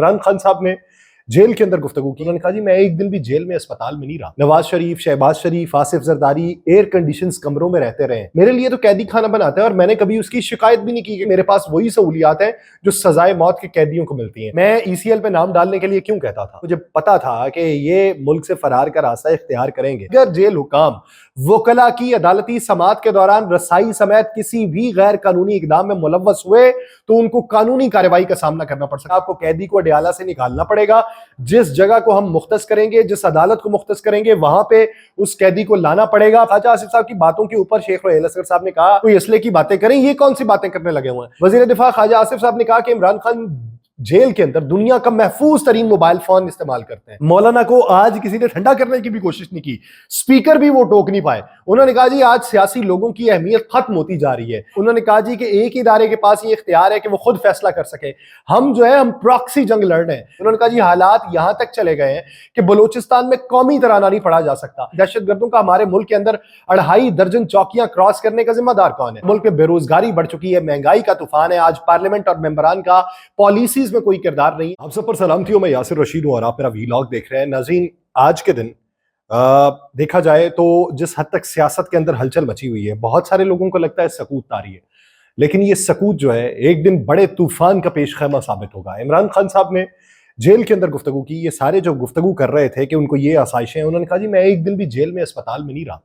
عمران خان साहब ने जेल के अंदर गुफ्तगू की। उन्होंने कहा जी मैं एक दिन भी जेल में अस्पताल में नहीं रहा। नवाज शरीफ, शहबाज शरीफ, आसिफ जरदारी एयर कंडीशंस कमरों में रहते रहे। मेरे लिए तो कैदी खाना बनाता है और मैंने कभी उसकी शिकायत भी नहीं की कि मेरे पास वही सहूलियात हैं जो सजाए मौत के कैदियों को मिलती हैं। मैं ईसीएल पे नाम डालने के लिए क्यों कहता था? मुझे पता था कि ये मुल्क से फरार का रास्ता इख्तियार करेंगे। अगर जेल हुकाम वकला की अदालती समाअत के दौरान रसाई समेत किसी भी गैर कानूनी इकदाम में मुलव्वस हुए तो उनको कानूनी कार्रवाई का सामना करना पड़ सकता है। आपको कैदी को अडयाला से निकालना पड़ेगा। जिस जगह को हम मुख्तस करेंगे, जिस अदालत को मुख्तस करेंगे, वहां पे उस कैदी को लाना पड़ेगा। ख्वाजा आसिफ साहब की बातों के ऊपर शेख रुहैल असगर साहब ने कहा कोई असले की बातें करें, ये कौन सी बातें करने लगे हुए हैं? वजीर दिफा ख्वाजा आसिफ साहब ने कहा कि इमरान खान जेल के अंदर दुनिया का महफूज तरीन मोबाइल फोन इस्तेमाल करते हैं। मौलाना को आज किसी ने ठंडा करने की भी कोशिश नहीं की, स्पीकर भी वो टोक नहीं पाए। उन्होंने कहा जी आज सियासी लोगों की अहमियत खत्म होती जा रही है। उन्होंने कहा जी कि एक इदारे के पास ये इख्तियार है कि वो खुद फैसला कर सके, हम जो है हम प्रॉक्सी जंग लड़ रहे हैं। उन्होंने कहा जी हालात यहां तक चले गए हैं कि बलोचिस्तान में कौमी तराना नहीं पढ़ा जा सकता। दहशतगर्दों का हमारे मुल्क के अंदर 2.5 दर्जन चौकियां क्रॉस करने का जिम्मेदार कौन है? मुल्क में बेरोजगारी बढ़ चुकी है, महंगाई का तूफान है। आज पार्लियामेंट और मेंबरान का पॉलिसीज में कोई किरदार नहीं। आप सब पर सलामती हो, मैं यासिर रशीद हूं और आप मेरा वीलॉग देख रहे हैं। नाज़रीन, आज के दिन देखा जाए तो जिस हद तक सियासत के अंदर हलचल मची हुई है, बहुत सारे लोगों को लगता है सकूत तारी है, लेकिन ये सकूत जो है एक दिन बड़े तूफान का पेश खैमा साबित होगा। इमरान खान साहब ने जेल के अंदर गुफ्तगू की। ये सारे जो गुफ्तगू कर रहे थे कि उनको ये आसाइशें हैं, उन्होंने कहा जी मैं एक दिन भी जेल में अस्पताल में नहीं रहा।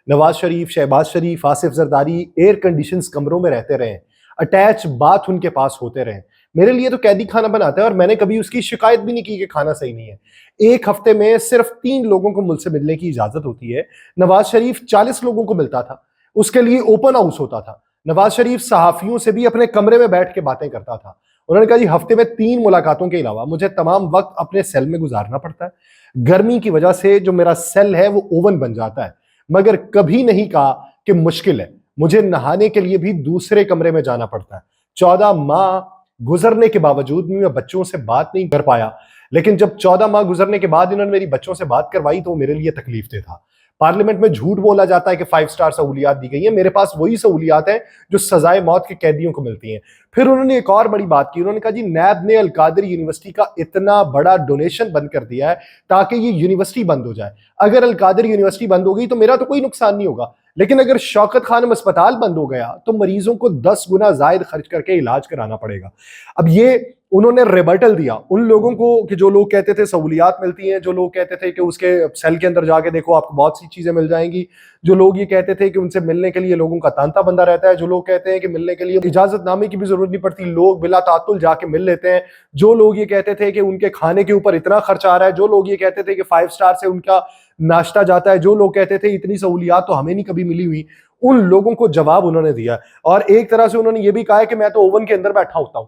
नवाज शरीफ, शहबाज शरीफ, आसिफ जरदारी एयर कंडीशंस कमरों में रहते रहे, अटैच बाथ उनके पास होते रहे। मेरे लिए तो कैदी खाना बनाता है और मैंने कभी उसकी शिकायत भी नहीं की कि खाना सही नहीं है। एक हफ्ते में सिर्फ 3 लोगों को मुझसे मिलने की इजाजत होती है। नवाज शरीफ 40 लोगों को मिलता था, उसके लिए ओपन हाउस होता था। नवाज शरीफ सहाफियों से भी अपने कमरे में बैठ के बातें करता था। उन्होंने कहा जी हफ्ते में 3 मुलाकातों के अलावा मुझे तमाम वक्त अपने सेल में गुजारना पड़ता है। गर्मी की वजह से जो मेरा सेल है वो ओवन बन जाता है, मगर कभी नहीं कहा कि मुश्किल है। मुझे नहाने के लिए भी दूसरे कमरे में जाना पड़ता है। 14 माह गुजरने के बावजूद भी मैं बच्चों से बात नहीं कर पाया, लेकिन जब 14 माह गुजरने के बाद इन्होंने मेरी बच्चों से बात करवाई तो मेरे लिए तकलीफ दे था। पार्लियामेंट में झूठ बोला जाता है कि 5 स्टार सहूलियात दी गई है, मेरे पास वही सहूलियात हैं जो सजाए मौत के कैदियों को मिलती हैं। फिर उन्होंने एक और बड़ी बात की। उन्होंने कहा जी नैब ने अल कादिर यूनिवर्सिटी का इतना बड़ा डोनेशन बंद कर दिया है ताकि ये यूनिवर्सिटी बंद हो जाए। अगर अल कादिर यूनिवर्सिटी बंद हो गई तो मेरा तो कोई नुकसान नहीं होगा, लेकिन अगर शौकत खानम अस्पताल बंद हो गया तो मरीजों को 10 गुना जायद खर्च करके इलाज कराना पड़ेगा। अब ये उन्होंने रिबर्टल दिया उन लोगों को कि जो लोग कहते थे सहूलियात मिलती हैं, जो लोग कहते थे कि उसके सेल के अंदर जाके देखो आपको बहुत सी चीजें मिल जाएंगी, जो लोग ये कहते थे कि उनसे मिलने के लिए लोगों का तांता बंदा रहता है, जो लोग कहते हैं कि मिलने के लिए इजाजतनामे की भी जरूरत नहीं पड़ती, लोग बिला तातुल जाके मिल लेते हैं, जो लोग ये कहते थे कि उनके खाने के ऊपर इतना खर्चा आ रहा है, जो लोग ये कहते थे कि 5 स्टार से उनका नाश्ता जाता है, जो लोग कहते थे इतनी सहूलियात तो हमें नहीं कभी मिली हुई, उन लोगों को जवाब उन्होंने दिया। और एक तरह से उन्होंने ये भी कहा है कि मैं तो ओवन के अंदर बैठा होता हूं,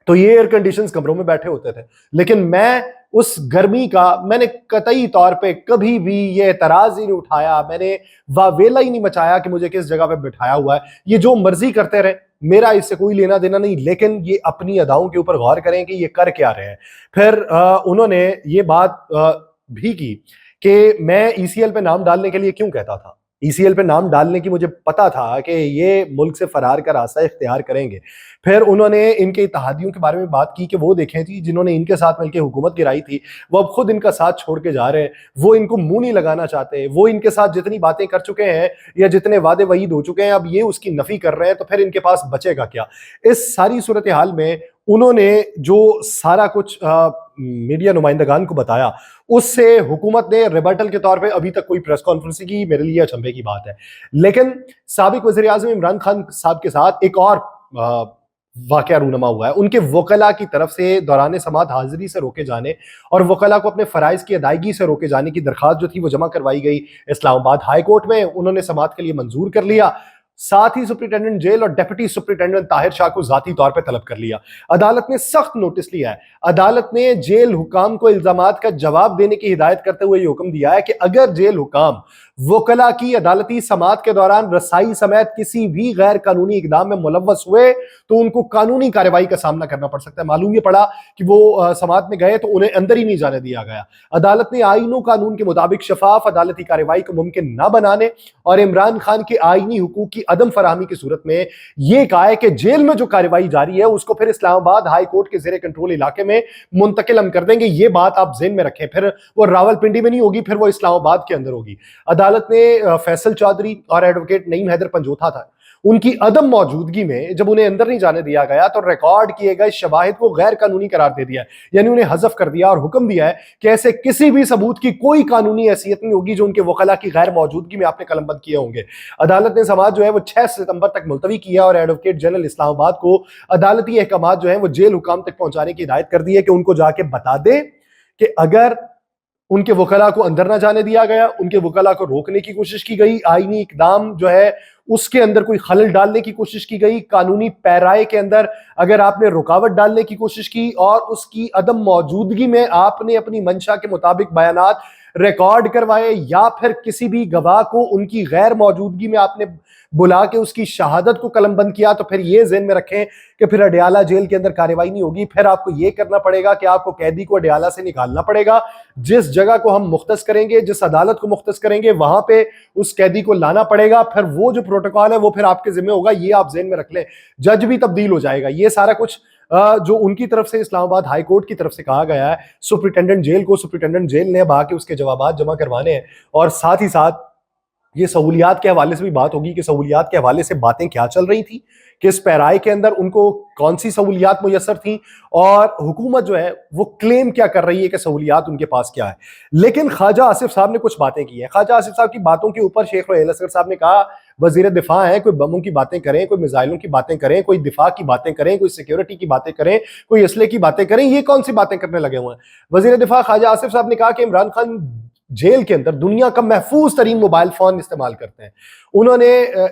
तो ये एयर कंडीशंस कमरों में बैठे होते थे, लेकिन मैं उस गर्मी का मैंने कतई तौर पे कभी भी ये एतराज ही नहीं उठाया, मैंने वावेला ही नहीं मचाया कि मुझे किस जगह पे बिठाया हुआ है। ये जो मर्जी करते रहे, मेरा इससे कोई लेना देना नहीं, लेकिन ये अपनी अदाओं के ऊपर गौर करें कि ये कर क्या रहे हैं। फिर उन्होंने ये बात भी की कि मैं ईसीएल पे नाम डालने के लिए क्यों कहता था। ईसीएल पे नाम डालने की मुझे पता था कि ये मुल्क से फरार का रास्ता इख्तियार करेंगे। फिर उन्होंने इनके इत्तेहादियों के बारे में बात की कि वो देखें जी जिन्होंने इनके साथ मिलकर हुकूमत गिराई थी वो अब खुद इनका साथ छोड़ के जा रहे हैं, वो इनको मुंह नहीं लगाना चाहते, वो इनके साथ जितनी बातें कर चुके हैं या जितने वादे वहीद हो चुके हैं अब ये उसकी नफी कर रहे हैं, तो फिर इनके पास बचेगा क्या। इस सारी सूरत हाल में उन्होंने जो सारा कुछ मीडिया नुमाइंदगान को बताया उससे हुकूमत ने रिबर्टल के तौर पे अभी तक कोई प्रेस कॉन्फ्रेंस की, मेरे लिए अचंभे की बात है। लेकिन साबिक वज़ीर आज़म इमरान खान साहब के साथ एक और वाकया रूनमा हुआ है। उनके वकला की तरफ से दौरान समाअत हाजिरी से रोके जाने और वकला को अपने फराइज की अदायगी से रोके जाने की दरखास्त जो थी वो जमा करवाई गई इस्लामाबाद हाई कोर्ट में। उन्होंने समाअत के लिए मंजूर कर लिया। साथ ही सुप्रिंटेंडेंट जेल और डिप्टी सुप्रिंटेंडेंट ताहिर शाह को जाती तौर पर तलब कर लिया। अदालत ने सख्त नोटिस लिया है। अदालत ने जेल हुकाम को इल्जामात का जवाब देने की हिदायत करते हुए ये हुक्म दिया है कि अगर जेल हुकाम वकला की अदालती समाअत के दौरान रसाई समेत किसी भी गैर कानूनी इकदाम में मुलव्वस हुए तो उनको कानूनी कार्रवाई का सामना करना पड़ सकता है। मालूम ये पड़ा कि वो समाअत में गए तो उन्हें अंदर ही नहीं जाने दिया गया। अदालत ने आईनो कानून के मुताबिक शफाफ अदालती कार्रवाई को मुमकिन न बनाने और इमरान खान के आईनी हुकूक की अदम फराहमी की सूरत में यह कहा है कि जेल में जो कार्रवाई जारी है उसको फिर इस्लामाबाद हाई कोर्ट के जेर कंट्रोल इलाके में मुंतकिल हम कर देंगे। ये बात आप ज़हन में रखें, फिर वो रावलपिंडी में नहीं होगी, फिर वो इस्लामाबाद के अंदर होगी। अदालत ने फैसल चौधरी और एडवोकेट नईम हैदर पंजोथा था, उनकी अदम मौजूदगी में जब उन्हें अंदर नहीं जाने दिया गया तो रिकॉर्ड किए गए शवाहिद को गैर कानूनी करार दे दिया है, यानी उन्हें हज़फ कर दिया और हुक्म दिया है कि ऐसे किसी भी सबूत की कोई कानूनी हैसियत नहीं होगी जो उनके वकला की गैर मौजूदगी में आपने कलमबंद किए होंगे। अदालत ने समाअत जो है वो 6 सितंबर तक मुलतवी किया और एडवोकेट जनरल इस्लामाबाद को अदालती अहकाम जो है वो जेल हुकाम तक पहुंचाने की हिदायत कर दी है कि उनको जाके बता दे कि अगर उनके वकला को अंदर ना जाने दिया गया, उनके वकला को रोकने की कोशिश की गई, आईनी इकदाम जो है उसके अंदर कोई खलल डालने की कोशिश की गई, कानूनी पैराए के अंदर अगर आपने रुकावट डालने की कोशिश की और उसकी अदम मौजूदगी में आपने अपनी मंशा के मुताबिक बयानात रिकॉर्ड करवाए या फिर किसी भी गवाह को उनकी गैर मौजूदगी में आपने बुला के उसकी शहादत को कलमबंद किया, तो फिर ये ज़हन में रखें कि फिर अडियाला जेल के अंदर कार्रवाई नहीं होगी। फिर आपको ये करना पड़ेगा कि आपको कैदी को अडियाला से निकालना पड़ेगा। जिस जगह को हम मुख्तस करेंगे, जिस अदालत को मुख्तस करेंगे, वहां पे उस कैदी को लाना पड़ेगा। फिर वो जो प्रोटोकॉल है वो फिर आपके जिम्मे होगा, ये आप ज़हन में रख लें। जज भी तब्दील हो जाएगा। ये सारा कुछ जो उनकी तरफ से इस्लामाबाद हाई कोर्ट की तरफ से कहा गया है सुप्रिटेंडेंट जेल को, सुप्रिटेंडेंट जेल ने बाकी उसके जवाबात जमा करवाने हैं और साथ ही साथ ये सहूलियात के हवाले से भी बात होगी कि सहूलियात के हवाले से बातें क्या चल रही थी, किस पैराए के अंदर उनको कौन सी सहूलियात मुयस्सर थी और हुकूमत जो है वो क्लेम क्या कर रही है कि सहूलियात उनके पास क्या है। लेकिन ख्वाजा आसिफ साहब ने कुछ बातें की हैं। ख्वाजा आसिफ साहब की बातों के ऊपर शेख रुहैल असगर साहब ने कहा वजीर दिफा है, कोई बमों की बातें करें, कोई मिसाइलों की बातें करें, कोई दिफा की बातें करें, कोई सिक्योरिटी की बातें करें, कोई असले की बातें करें, ये कौन सी बातें करने लगे हुए हैं। वजीर दिफा ख्वाजा आसिफ साहब ने कहा कि इमरान खान जेल के अंदर दुनिया का महफूज तरीन मोबाइल फोन इस्तेमाल करते हैं। उन्होंने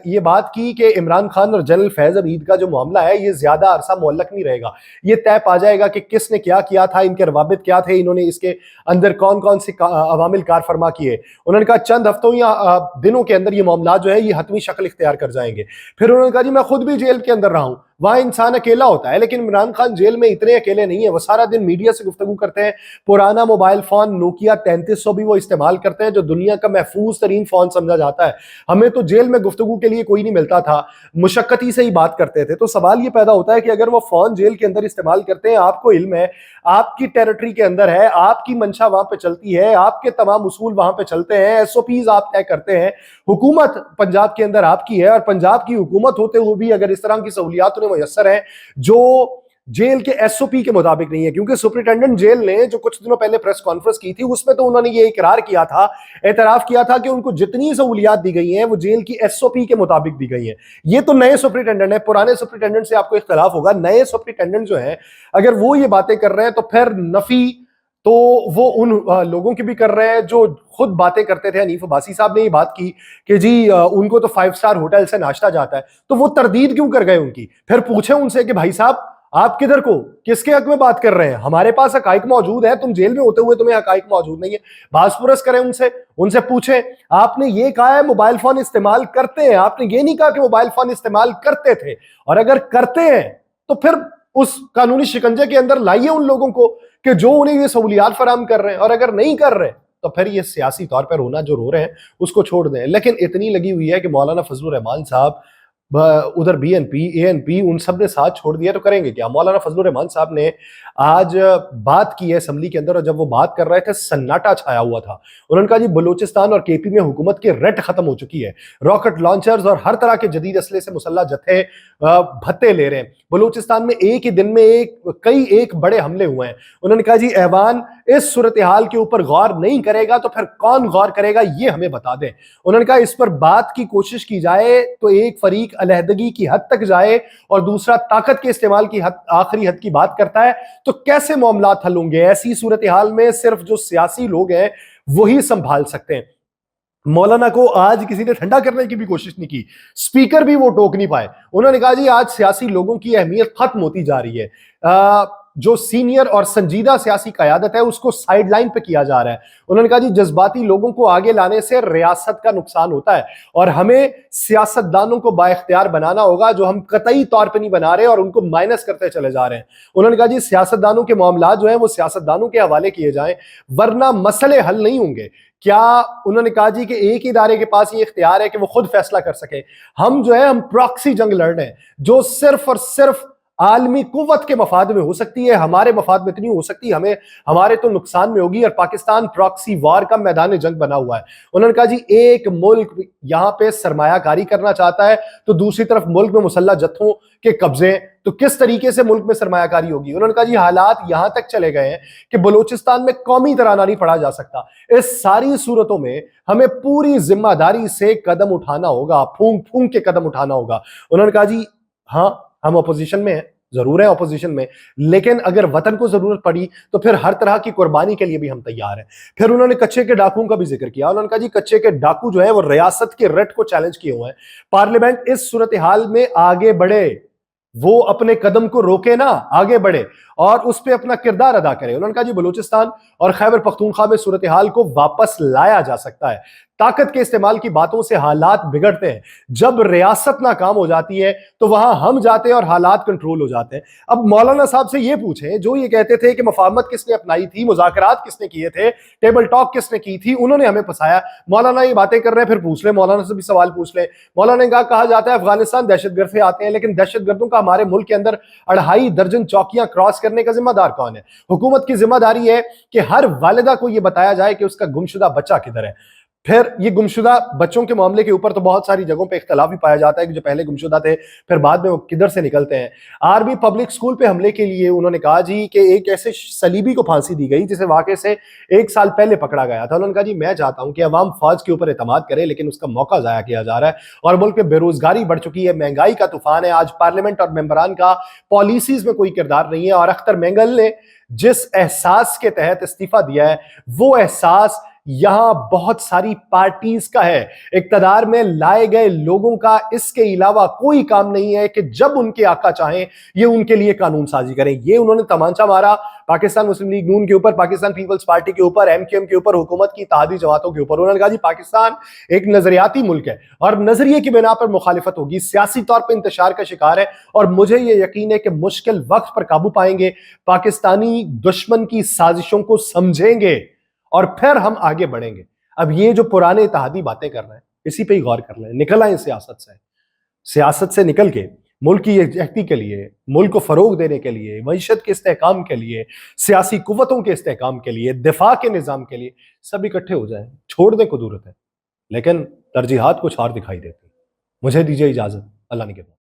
ये बात की कि इमरान खान और जनरल फैज अमीद का जो मामला है ये ज्यादा अरसा मुअल्लक नहीं रहेगा, ये तय पा जाएगा कि किसने क्या किया था, इनके रवाबित क्या थे, इन्होंने इसके अंदर कौन कौन से अवामिल कार फरमा किए। उन्होंने कहा चंद हफ्तों या दिनों के अंदर ये मामला जो है ये हतमी शक्ल इख्तियार कर जाएंगे। फिर उन्होंने कहा जी मैं खुद भी जेल के अंदर रहा हूं, वहां इंसान अकेला होता है, लेकिन इमरान खान जेल में इतने अकेले नहीं है, वो सारा दिन मीडिया से गुफ्तगू करते हैं। पुराना मोबाइल फोन नोकिया 3300 भी वो इस्तेमाल करते हैं जो दुनिया का महफूज तरीन फोन समझा जाता है। हमें तो जेल में गुफ्तगू के लिए कोई नहीं मिलता था, मुशक्कती से ही बात करते थे। तो सवाल ये पैदा होता है कि अगर वो फोन जेल के अंदर इस्तेमाल करते हैं, आपको इल्म है, आपकी टेरिटरी के अंदर है, आपकी मंशा वहां पे चलती है, आपके तमाम उसूल वहां पे चलते हैं, एसओपीज आप तय करते हैं, हुकूमत पंजाब के अंदर आपकी है और पंजाब की हुकूमत होते हुए भी अगर इस तरह की सहूलियात उन्हें मुयस्सर है जो जेल के एसओपी के मुताबिक नहीं है, क्योंकि सुप्रिटेंडेंट जेल ने जो कुछ दिनों पहले प्रेस कॉन्फ्रेंस की थी उसमें तो उन्होंने ये इकरार किया था, एतराफ किया था कि उनको जितनी सहूलियात दी गई हैं वो जेल की एसओपी के मुताबिक दी गई हैं। ये तो नए सुप्रिटेंडेंट है, पुराने सुप्रिटेंडेंट से आपको इख्तलाफ होगा। नए सुप्रिटेंडेंट जो है अगर वो ये बातें कर रहे हैं तो फिर नफी तो वो उन लोगों की भी कर रहे हैं जो खुद बातें करते थे। हनीफ अब्बासी साहब ने ये बात की कि जी उनको तो 5 स्टार होटल से नाश्ता जाता है, तो वो तरदीद क्यों कर गए उनकी? फिर पूछे उनसे कि भाई साहब आप किधर को किसके हक में बात कर रहे हैं? हमारे पास हकाइक मौजूद है, तुम जेल में होते हुए तुम्हें हकाइक मौजूद नहीं है। बासपुरस करें उनसे पूछे आपने ये कहा है मोबाइल फोन इस्तेमाल करते हैं, आपने ये नहीं कहा कि मोबाइल फोन इस्तेमाल करते थे, और अगर करते हैं तो फिर उस कानूनी शिकंजे के अंदर लाइए उन लोगों को कि जो उन्हें ये सहूलियात फराहम कर रहे हैं, और अगर नहीं कर रहे तो फिर ये सियासी तौर पर रोना जो रो रहे हैं उसको छोड़ दें। लेकिन इतनी लगी हुई है कि मौलाना फजलुर रहमान साहब उधर बीएनपी एएनपी उन सब ने साथ छोड़ दिया तो करेंगे क्या? मौलाना फजलुर रहमान साहब ने आज बात की है असम्बली के अंदर, और जब वो बात कर रहे थे सन्नाटा छाया हुआ था। उन्होंने कहा जी बलूचिस्तान और केपी में हुकूमत की रट खत्म हो चुकी है, रॉकेट लॉन्चर्स और हर तरह के जदीद असले से मुसल्लह जत्थे भत्ते ले रहे हैं। बलूचिस्तान में एक ही दिन में कई बड़े हमले हुए हैं। उन्होंने कहा जी ऐवान इस सूरत हाल के ऊपर गौर नहीं करेगा तो फिर कौन गौर करेगा, ये हमें बता दें। उन्होंने कहा इस पर बात की कोशिश की जाए तो एक फरीक अलहदगी की हद तक जाए और दूसरा ताकत के इस्तेमाल की आखिरी हद की बात करता है, तो कैसे मामलात हल होंगे? ऐसी सूरत हाल में सिर्फ जो सियासी लोग हैं वही संभाल सकते हैं। मौलाना को आज किसी ने ठंडा करने की भी कोशिश नहीं की, स्पीकर भी वो टोक नहीं पाए। उन्होंने कहा जी आज सियासी लोगों की अहमियत खत्म होती जा रही है। جو سینئر اور سنجیدہ سیاسی قیادت ہے اس کو سائیڈ لائن پہ کیا جا رہا ہے. انہوں نے کہا جی جذباتی لوگوں کو آگے لانے سے ریاست کا نقصان ہوتا ہے اور ہمیں سیاستدانوں کو بااختیار بنانا ہوگا جو ہم قطعی طور پہ نہیں بنا رہے اور ان کو مائنس کرتے چلے جا رہے ہیں. انہوں نے کہا جی سیاستدانوں کے معاملات جو ہیں وہ سیاستدانوں کے حوالے کیے جائیں ورنہ مسئلے حل نہیں ہوں گے. کیا انہوں نے کہا جی کہ ایک ہی ادارے کے پاس یہ اختیار ہے کہ وہ خود فیصلہ کر سکے. ہم جو ہے ہم پراکسی جنگ لڑ رہے ہیں جو صرف اور صرف عالمی قوت کے مفاد میں ہو سکتی ہے, ہمارے مفاد میں اتنی ہو سکتی, ہمارے تو نقصان میں ہوگی, اور پاکستان پراکسی وار کا میدان جنگ بنا ہوا ہے. انہوں نے کہا جی ایک ملک یہاں پہ سرمایہ کاری کرنا چاہتا ہے تو دوسری طرف ملک میں مسلح جتھوں کے قبضے, تو کس طریقے سے ملک میں سرمایہ کاری ہوگی. انہوں نے کہا جی حالات یہاں تک چلے گئے ہیں کہ بلوچستان میں قومی ترانہ نہیں پڑھا جا سکتا. اس ساری صورتوں میں ہمیں پوری ذمہ داری سے قدم اٹھانا ہوگا, پھونک پھونک کے قدم اٹھانا ہوگا. انہوں نے کہا جی ہاں ہم اپوزیشن میں ہیں, ضرور ہے اپوزیشن میں, لیکن اگر وطن کو ضرورت پڑی تو پھر ہر طرح کی قربانی کے لیے بھی ہم تیار ہیں. پھر انہوں نے کچے کے ڈاکوؤں کا بھی ذکر کیا. انہوں نے کہا جی کچے کے ڈاکو جو ہیں وہ ریاست کے رٹ کو چیلنج کیے ہوئے ہیں, پارلیمنٹ اس صورتحال میں آگے بڑھے, وہ اپنے قدم کو روکے نہ, آگے بڑھے اور اس پہ اپنا کردار ادا کرے. انہوں نے کہا جی بلوچستان اور خیبر پختونخوا میں صورتحال کو واپس لایا جا سکتا ہے. طاقت کے استعمال کی باتوں سے حالات بگڑتے ہیں, جب ریاست ناکام ہو جاتی ہے تو وہاں ہم جاتے ہیں اور حالات کنٹرول ہو جاتے ہیں. اب مولانا صاحب سے یہ پوچھیں جو یہ کہتے تھے کہ مفاہمت کس نے اپنائی تھی, مذاکرات کس نے کیے تھے, ٹیبل ٹاک کس نے کی تھی, انہوں نے ہمیں پھنسایا. مولانا یہ باتیں کر رہے ہیں, پھر پوچھ لیں مولانا سے بھی سوال پوچھ لیں. مولانا نے کہا جاتا ہے افغانستان دہشت گرد سے آتے ہیں, لیکن دہشت گردوں کا ہمارے ملک کے اندر 2.5 درجن چوکیاں کراس کرنے کا ذمہ دار کون ہے؟ حکومت کی ذمہ داری ہے کہ ہر والدہ کو یہ بتایا جائے کہ اس کا گمشدہ بچہ کدھر ہے. پھر یہ گمشدہ بچوں کے معاملے کے اوپر تو بہت ساری جگہوں پہ اختلاف بھی پایا جاتا ہے کہ جو پہلے گمشدہ تھے پھر بعد میں وہ کدھر سے نکلتے ہیں. آرمی پبلک سکول پہ حملے کے لیے انہوں نے کہا جی کہ ایک ایسے صلیبی کو پھانسی دی گئی جسے واقعے سے 1 سال پہلے پکڑا گیا تھا. انہوں نے کہا جی میں چاہتا ہوں کہ عوام فوج کے اوپر اعتماد کرے, لیکن اس کا موقع ضائع کیا جا رہا ہے اور ملک میں بے روزگاری بڑھ چکی ہے, مہنگائی کا طوفان ہے. آج پارلیمنٹ اور ممبران کا پالیسیز میں کوئی کردار نہیں ہے, اور اختر مینگل نے جس احساس کے تحت استعفیٰ دیا ہے وہ احساس یہاں بہت ساری پارٹیز کا ہے. اقتدار میں لائے گئے لوگوں کا اس کے علاوہ کوئی کام نہیں ہے کہ جب ان کے آقا چاہیں یہ ان کے لیے قانون سازی کریں. یہ انہوں نے تمانچہ مارا پاکستان مسلم لیگ نون کے اوپر, پاکستان پیپلز پارٹی کے اوپر, ایم کیو ایم کے اوپر, حکومت کی اتحادی جماعتوں کے اوپر. انہوں نے کہا جی پاکستان ایک نظریاتی ملک ہے اور نظریے کی بنا پر مخالفت ہوگی, سیاسی طور پر انتشار کا شکار ہے, اور مجھے یہ یقین ہے کہ مشکل وقت پر قابو پائیں گے, پاکستانی دشمن کی سازشوں کو سمجھیں گے اور پھر ہم آگے بڑھیں گے. اب یہ جو پرانے اتحادی باتیں کر رہے ہیں اسی پہ ہی غور کر لیں, نکل آئیں سیاست سے نکل کے ملک کی یکجہتی کے لیے, ملک کو فروغ دینے کے لیے, معیشت کے استحکام کے لیے, سیاسی قوتوں کے استحکام کے لیے, دفاع کے نظام کے لیے سب اکٹھے ہو جائیں. چھوڑ دیں قدورت ہے لیکن ترجیحات کچھ اور دکھائی دیتی. مجھے دیجیے اجازت, اللہ نے